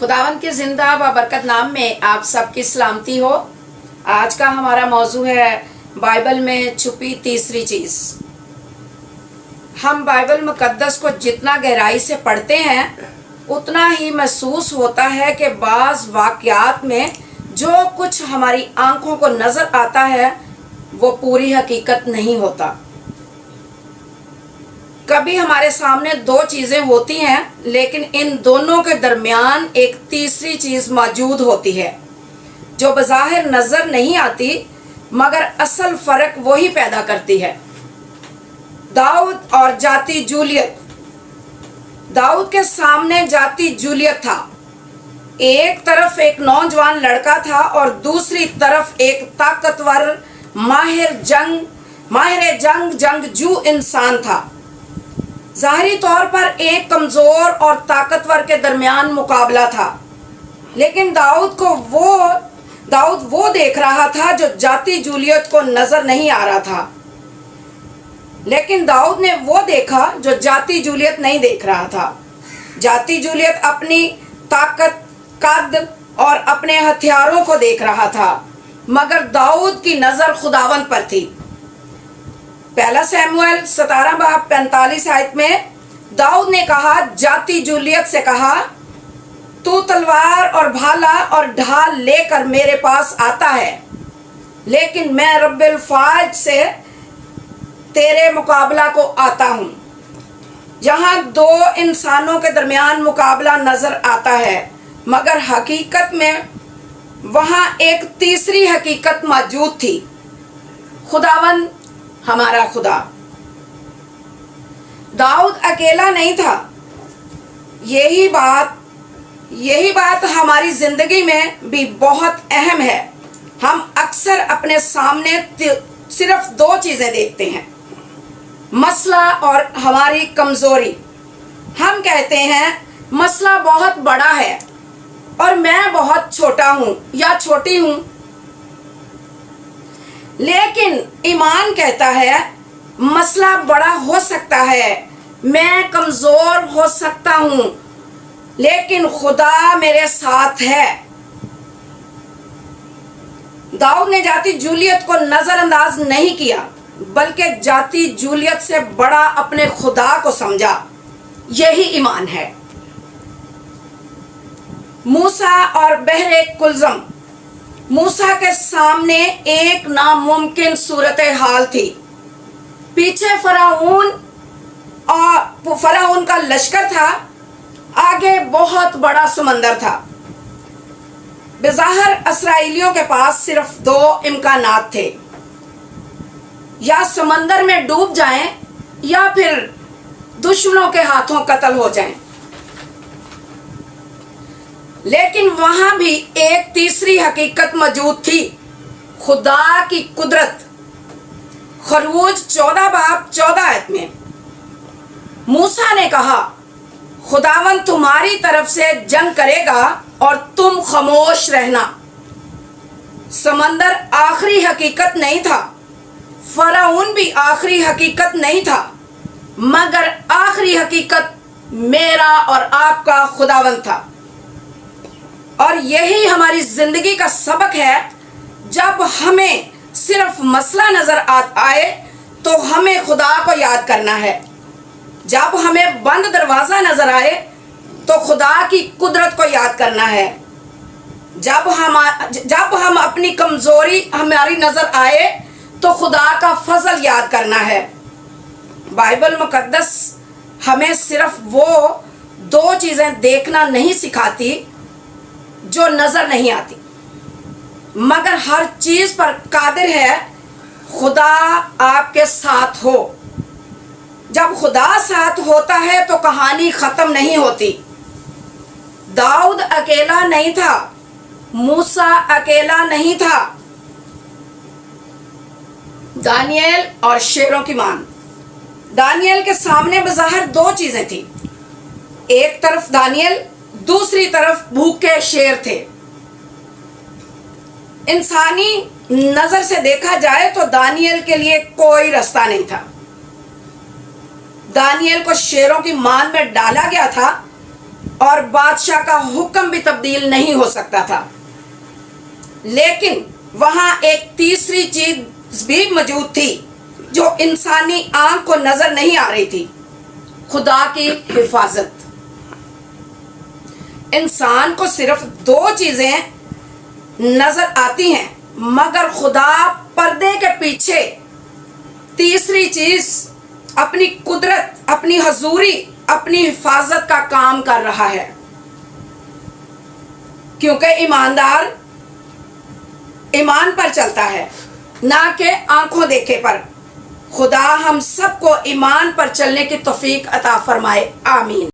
خداوند کے زندہ و برکت نام میں آپ سب کی سلامتی ہو۔ آج کا ہمارا موضوع ہے بائبل میں چھپی تیسری چیز۔ ہم بائبل مقدس کو جتنا گہرائی سے پڑھتے ہیں اتنا ہی محسوس ہوتا ہے کہ بعض واقعات میں جو کچھ ہماری آنکھوں کو نظر آتا ہے وہ پوری حقیقت نہیں ہوتا۔ کبھی ہمارے سامنے دو چیزیں ہوتی ہیں لیکن ان دونوں کے درمیان ایک تیسری چیز موجود ہوتی ہے جو بظاہر نظر نہیں آتی مگر اصل فرق وہی پیدا کرتی ہے۔ داؤد اور جاتی جولیت۔ داؤد کے سامنے جاتی جولیت تھا۔ ایک طرف ایک نوجوان لڑکا تھا اور دوسری طرف ایک طاقتور ماہر جنگجو انسان تھا۔ ظاہری طور پر ایک کمزور اور طاقتور کے درمیان مقابلہ تھا، لیکن داؤد وہ دیکھ رہا تھا جو جاتی جولیت کو نظر نہیں آ رہا تھا، لیکن داؤد نے وہ دیکھا جو جاتی جولیت نہیں دیکھ رہا تھا۔ جاتی جولیت اپنی طاقت، قد اور اپنے ہتھیاروں کو دیکھ رہا تھا، مگر داؤد کی نظر خداوند پر تھی۔ پہلا سیموئیل 17 باب 45 آیت میں داؤد نے کہا، جاتی جولیت سے کہا، تو تلوار اور بھالا اور ڈھال لے کر میرے پاس آتا ہے، لیکن میں رب الفاظ سے تیرے مقابلہ کو آتا ہوں۔ جہاں دو انسانوں کے درمیان مقابلہ نظر آتا ہے مگر حقیقت میں وہاں ایک تیسری حقیقت موجود تھی، خداوند ہمارا خدا۔ داؤد اکیلا نہیں تھا۔ یہی بات ہماری زندگی میں بھی بہت اہم ہے۔ ہم اکثر اپنے سامنے صرف دو چیزیں دیکھتے ہیں، مسئلہ اور ہماری کمزوری۔ ہم کہتے ہیں مسئلہ بہت بڑا ہے اور میں بہت چھوٹا ہوں یا چھوٹی ہوں، لیکن ایمان کہتا ہے مسئلہ بڑا ہو سکتا ہے، میں کمزور ہو سکتا ہوں، لیکن خدا میرے ساتھ ہے۔ داؤد نے جاتی جولیت کو نظر انداز نہیں کیا بلکہ جاتی جولیت سے بڑا اپنے خدا کو سمجھا۔ یہی ایمان ہے۔ موسیٰ اور بحر کلزم۔ موسیٰ کے سامنے ایک ناممکن صورتحال تھی۔ پیچھے فرعون کا لشکر تھا، آگے بہت بڑا سمندر تھا۔ بظاہر اسرائیلیوں کے پاس صرف دو امکانات تھے، یا سمندر میں ڈوب جائیں یا پھر دشمنوں کے ہاتھوں قتل ہو جائیں۔ لیکن وہاں بھی ایک تیسری حقیقت موجود تھی، خدا کی قدرت۔ خروج 14 باب 14 آیت میں موسیٰ نے کہا، خداوند تمہاری طرف سے جنگ کرے گا اور تم خاموش رہنا۔ سمندر آخری حقیقت نہیں تھا، فرعون بھی آخری حقیقت نہیں تھا، مگر آخری حقیقت میرا اور آپ کا خداوند تھا۔ اور یہی ہماری زندگی کا سبق ہے۔ جب ہمیں صرف مسئلہ نظر آئے تو ہمیں خدا کو یاد کرنا ہے۔ جب ہمیں بند دروازہ نظر آئے تو خدا کی قدرت کو یاد کرنا ہے۔ جب ہم اپنی کمزوری ہماری نظر آئے تو خدا کا فضل یاد کرنا ہے۔ بائبل مقدس ہمیں صرف وہ دو چیزیں دیکھنا نہیں سکھاتی جو نظر نہیں آتی، مگر ہر چیز پر قادر ہے۔ خدا آپ کے ساتھ ہو۔ جب خدا ساتھ ہوتا ہے تو کہانی ختم نہیں ہوتی۔ داؤد اکیلا نہیں تھا، موسیٰ اکیلا نہیں تھا۔ دانیال اور شیروں کی مان۔ دانیال کے سامنے بظاہر دو چیزیں تھیں، ایک طرف دانیال، دوسری طرف بھوکے شیر تھے۔ انسانی نظر سے دیکھا جائے تو دانیال کے لیے کوئی رستہ نہیں تھا۔ دانیال کو شیروں کی مان میں ڈالا گیا تھا اور بادشاہ کا حکم بھی تبدیل نہیں ہو سکتا تھا، لیکن وہاں ایک تیسری چیز بھی موجود تھی جو انسانی آنکھ کو نظر نہیں آ رہی تھی، خدا کی حفاظت۔ انسان کو صرف دو چیزیں نظر آتی ہیں، مگر خدا پردے کے پیچھے تیسری چیز اپنی قدرت، اپنی حضوری، اپنی حفاظت کا کام کر رہا ہے، کیونکہ ایماندار ایمان پر چلتا ہے، نہ کہ آنکھوں دیکھے پر۔ خدا ہم سب کو ایمان پر چلنے کی توفیق عطا فرمائے، آمین۔